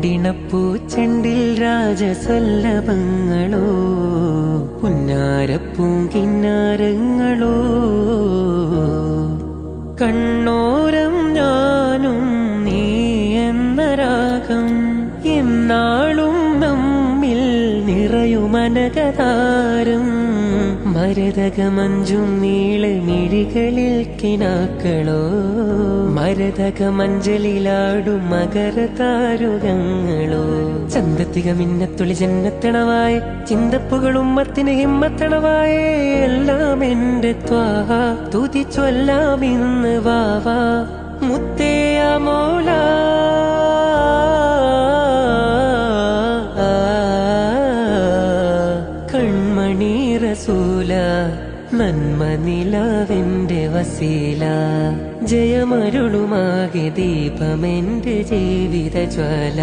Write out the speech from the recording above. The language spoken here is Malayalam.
പൊണ്ടിണപ്പൂച്ചെണ്ടിൽ രാജസല്ലഭങ്ങളോ പുന്നാരപ്പൂങ്കിന്നാരങ്ങളോ കണ്ണോരം ഞാനും നീ എന്ന രാഗം എന്നാളും നമ്മിൽ നിറയുമനകതാരം മരതകമഞ്ചും നീളമിഴികളിൽ കിനാക്കളോ മരതകമഞ്ചലിലാടും മകരതാരുകങ്ങളോ ചന്തത്തിക മിന്നത്തുളി ജന്നത്തണവായ ചിന്തപ്പുകളും മത്തിന് ഹിമ്മത്തണവായ എല്ലാം എന്റെ ത്വാഹ തുതിച്ചൊല്ലാം ഇന്ന് വാവാ മുത്തേയ മോല കൺമണി റസൂല നന്മ നിലാവെന്റെ വസീല ജയമരുളുമാകെ ദീപമെന്റെ ജീവിത ജ്വാല